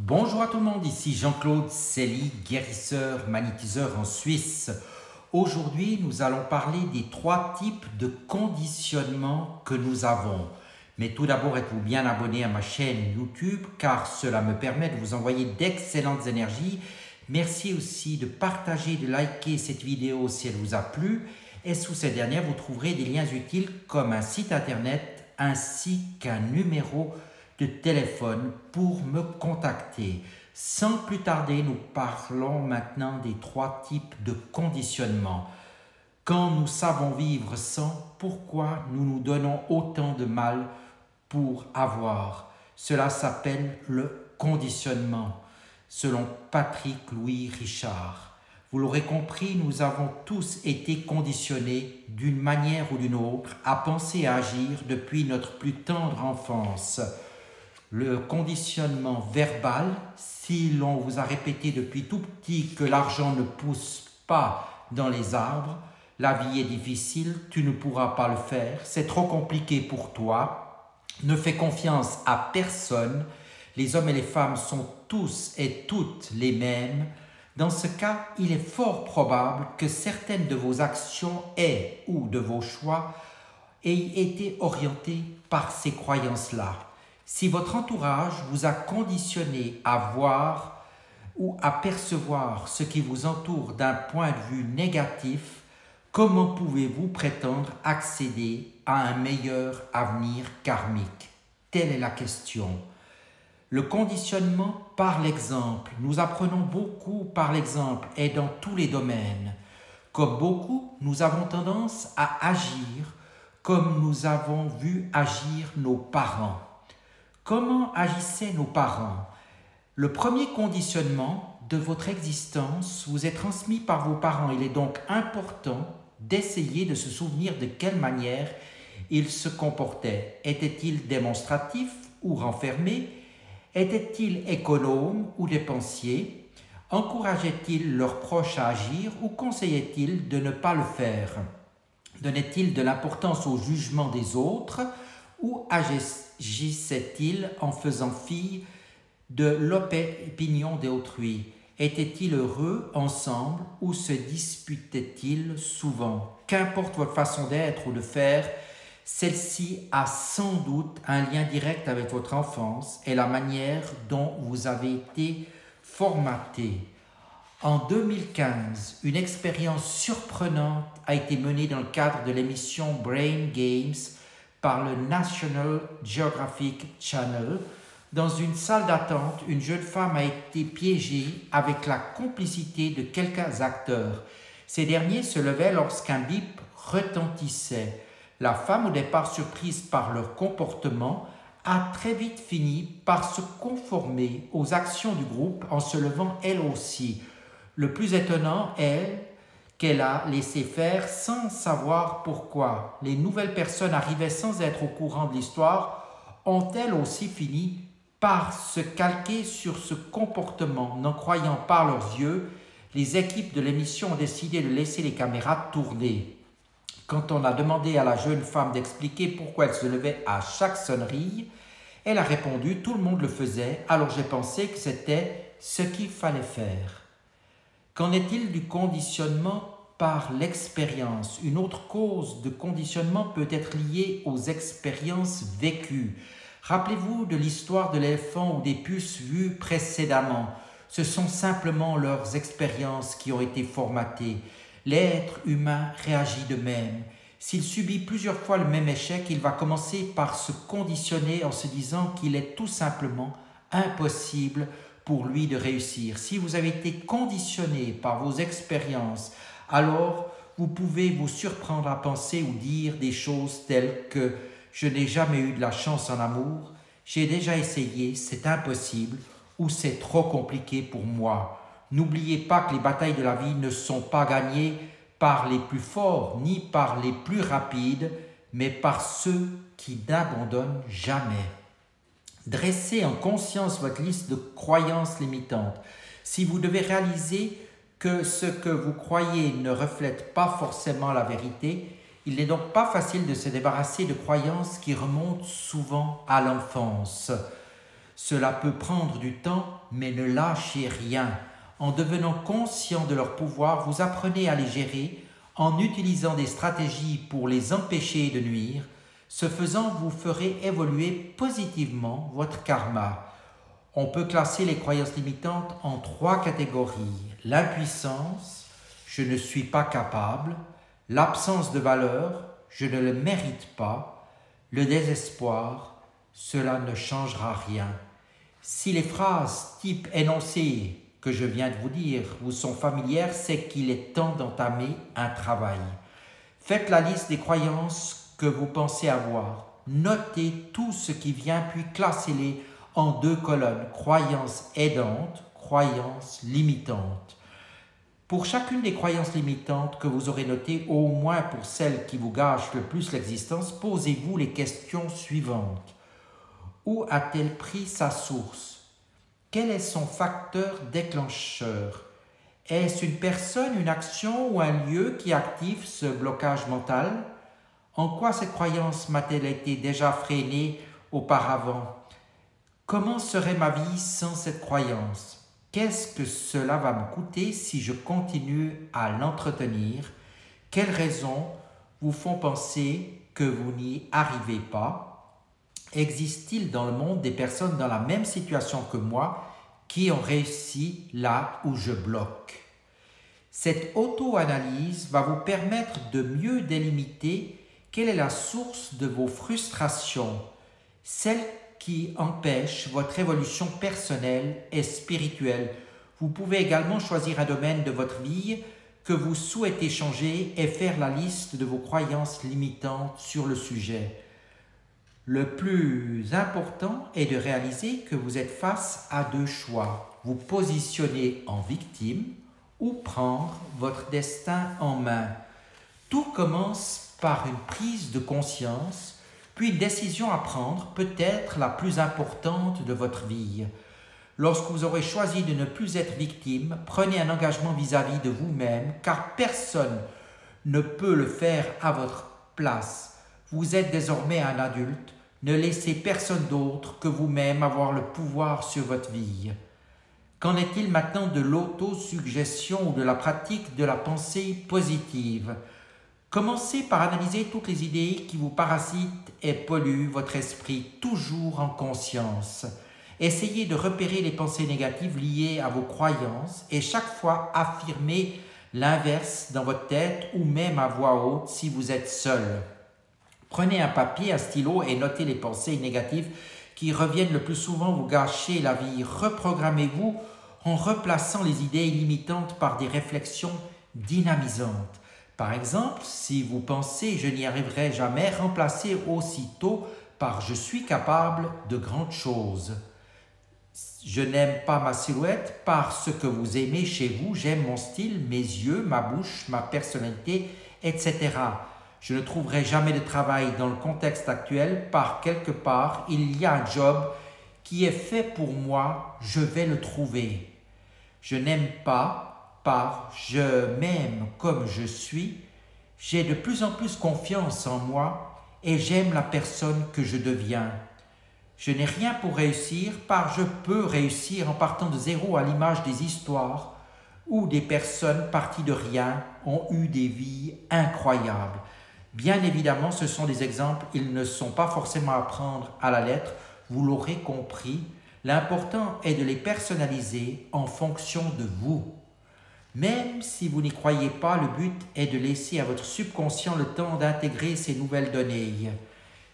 Bonjour à tout le monde, ici Jean-Claude Célie, guérisseur, magnétiseur en Suisse. Aujourd'hui, nous allons parler des 3 types de conditionnement que nous avons. Mais tout d'abord, êtes-vous bien abonné à ma chaîne YouTube car cela me permet de vous envoyer d'excellentes énergies. Merci aussi de partager, de liker cette vidéo si elle vous a plu. Et sous cette dernière, vous trouverez des liens utiles comme un site internet ainsi qu'un numéro de téléphone pour me contacter. Sans plus tarder, nous parlons maintenant des 3 types de conditionnement. Quand nous savons vivre sans, pourquoi nous nous donnons autant de mal pour avoir? Cela s'appelle le conditionnement, selon Patrick Louis Richard. Vous l'aurez compris, nous avons tous été conditionnés d'une manière ou d'une autre à penser et à agir depuis notre plus tendre enfance. Le conditionnement verbal, si l'on vous a répété depuis tout petit que l'argent ne pousse pas dans les arbres, la vie est difficile, tu ne pourras pas le faire, c'est trop compliqué pour toi, ne fais confiance à personne, les hommes et les femmes sont tous et toutes les mêmes. Dans ce cas, il est fort probable que certaines de vos actions et ou de vos choix aient été orientées par ces croyances-là. Si votre entourage vous a conditionné à voir ou à percevoir ce qui vous entoure d'un point de vue négatif, comment pouvez-vous prétendre accéder à un meilleur avenir karmique? Telle est la question. Le conditionnement par l'exemple. Nous apprenons beaucoup par l'exemple et dans tous les domaines. Comme beaucoup, nous avons tendance à agir comme nous avons vu agir nos parents. Comment agissaient nos parents? Le premier conditionnement de votre existence vous est transmis par vos parents. Il est donc important d'essayer de se souvenir de quelle manière ils se comportaient. Étaient-ils démonstratifs ou renfermés? Étaient-ils économes ou dépensiers? Encourageaient-ils leurs proches à agir ou conseillaient-ils de ne pas le faire? Donnaient-ils de l'importance au jugement des autres ou agissaient-ils en faisant fi de l'opinion d'autrui? Étaient-ils heureux ensemble ou se disputaient-ils souvent? Qu'importe votre façon d'être ou de faire, celle-ci a sans doute un lien direct avec votre enfance et la manière dont vous avez été formaté. En 2015, une expérience surprenante a été menée dans le cadre de l'émission Brain Games par le National Geographic Channel. Dans une salle d'attente, une jeune femme a été piégée avec la complicité de quelques acteurs. Ces derniers se levaient lorsqu'un bip retentissait. La femme, au départ surprise par leur comportement, a très vite fini par se conformer aux actions du groupe en se levant elle aussi. Le plus étonnant est qu'elle a laissé faire sans savoir pourquoi. Les nouvelles personnes arrivaient sans être au courant de l'histoire ont elles aussi fini par se calquer sur ce comportement. N'en croyant pas leurs yeux, les équipes de l'émission ont décidé de laisser les caméras tourner. Quand on a demandé à la jeune femme d'expliquer pourquoi elle se levait à chaque sonnerie, elle a répondu « Tout le monde le faisait, alors j'ai pensé que c'était ce qu'il fallait faire ». Qu'en est-il du conditionnement par l'expérience? Une autre cause de conditionnement peut être liée aux expériences vécues. Rappelez-vous de l'histoire de l'éléphant ou des puces vues précédemment. Ce sont simplement leurs expériences qui ont été formatées. L'être humain réagit de même. S'il subit plusieurs fois le même échec, il va commencer par se conditionner en se disant qu'il est tout simplement impossible pour lui de réussir. Si vous avez été conditionné par vos expériences, alors vous pouvez vous surprendre à penser ou dire des choses telles que « je n'ai jamais eu de la chance en amour »,« j'ai déjà essayé, c'est impossible » ou « c'est trop compliqué pour moi ». N'oubliez pas que les batailles de la vie ne sont pas gagnées par les plus forts ni par les plus rapides, mais par ceux qui n'abandonnent jamais. Dressez en conscience votre liste de croyances limitantes. Si vous devez réaliser que ce que vous croyez ne reflète pas forcément la vérité, il n'est donc pas facile de se débarrasser de croyances qui remontent souvent à l'enfance. Cela peut prendre du temps, mais ne lâchez rien. En devenant conscient de leur pouvoir, vous apprenez à les gérer en utilisant des stratégies pour les empêcher de nuire. Ce faisant, vous ferez évoluer positivement votre karma. On peut classer les croyances limitantes en 3 catégories. L'impuissance, je ne suis pas capable. L'absence de valeur, je ne le mérite pas. Le désespoir, cela ne changera rien. Si les phrases type énoncé que je viens de vous dire vous sont familières, c'est qu'il est temps d'entamer un travail. Faites la liste des croyances que vous pensez avoir. Notez tout ce qui vient, puis classez-les en 2 colonnes. Croyances aidantes, croyances limitantes. Pour chacune des croyances limitantes que vous aurez notées, au moins pour celles qui vous gâchent le plus l'existence, posez-vous les questions suivantes. Où a-t-elle pris sa source? Quel est son facteur déclencheur? Est-ce une personne, une action ou un lieu qui active ce blocage mental? En quoi cette croyance m'a-t-elle été déjà freinée auparavant? Comment serait ma vie sans cette croyance? Qu'est-ce que cela va me coûter si je continue à l'entretenir? Quelles raisons vous font penser que vous n'y arrivez pas? Existe-t-il dans le monde des personnes dans la même situation que moi qui ont réussi là où je bloque? Cette auto-analyse va vous permettre de mieux délimiter quelle est la source de vos frustrations, celle qui empêche votre évolution personnelle et spirituelle. Vous pouvez également choisir un domaine de votre vie que vous souhaitez changer et faire la liste de vos croyances limitantes sur le sujet. Le plus important est de réaliser que vous êtes face à 2 choix. Vous positionner en victime ou prendre votre destin en main. Tout commence par une prise de conscience, puis une décision à prendre, peut-être la plus importante de votre vie. Lorsque vous aurez choisi de ne plus être victime, prenez un engagement vis-à-vis de vous-même, car personne ne peut le faire à votre place. Vous êtes désormais un adulte, ne laissez personne d'autre que vous-même avoir le pouvoir sur votre vie. Qu'en est-il maintenant de l'autosuggestion ou de la pratique de la pensée positive? Commencez par analyser toutes les idées qui vous parasitent et polluent votre esprit, toujours en conscience. Essayez de repérer les pensées négatives liées à vos croyances et chaque fois affirmez l'inverse dans votre tête ou même à voix haute si vous êtes seul. Prenez un papier, un stylo et notez les pensées négatives qui reviennent le plus souvent vous gâcher la vie. Reprogrammez-vous en replaçant les idées limitantes par des réflexions dynamisantes. Par exemple, si vous pensez « je n'y arriverai jamais », remplacez aussitôt par « je suis capable de grandes choses ». Je n'aime pas ma silhouette parce que vous aimez chez vous, j'aime mon style, mes yeux, ma bouche, ma personnalité, etc. Je ne trouverai jamais de travail dans le contexte actuel, par quelque part, il y a un job qui est fait pour moi, je vais le trouver. Je n'aime pas par je m'aime comme je suis, j'ai de plus en plus confiance en moi et j'aime la personne que je deviens. Je n'ai rien pour réussir par je peux réussir en partant de zéro à l'image des histoires où des personnes parties de rien ont eu des vies incroyables. Bien évidemment, ce sont des exemples, ils ne sont pas forcément à prendre à la lettre, vous l'aurez compris. L'important est de les personnaliser en fonction de vous. Même si vous n'y croyez pas, le but est de laisser à votre subconscient le temps d'intégrer ces nouvelles données.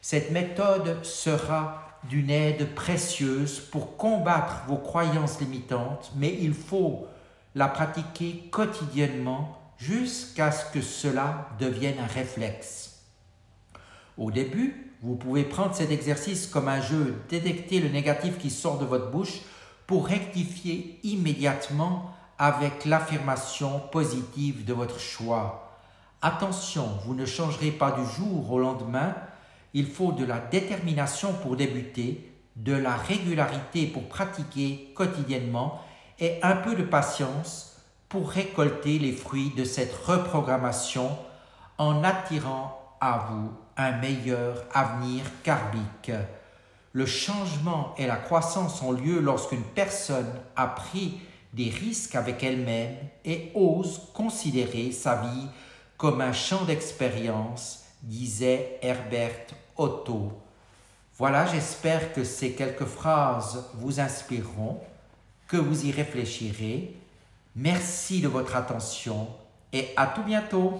Cette méthode sera d'une aide précieuse pour combattre vos croyances limitantes, mais il faut la pratiquer quotidiennement jusqu'à ce que cela devienne un réflexe. Au début, vous pouvez prendre cet exercice comme un jeu, détecter le négatif qui sort de votre bouche pour rectifier immédiatement avec l'affirmation positive de votre choix. Attention, vous ne changerez pas du jour au lendemain, il faut de la détermination pour débuter, de la régularité pour pratiquer quotidiennement et un peu de patience pour récolter les fruits de cette reprogrammation en attirant à vous un meilleur avenir karmique. Le changement et la croissance ont lieu lorsqu'une personne a pris des risques avec elle-même et ose considérer sa vie comme un champ d'expérience, disait Herbert Otto. Voilà, j'espère que ces quelques phrases vous inspireront, que vous y réfléchirez. Merci de votre attention et à tout bientôt.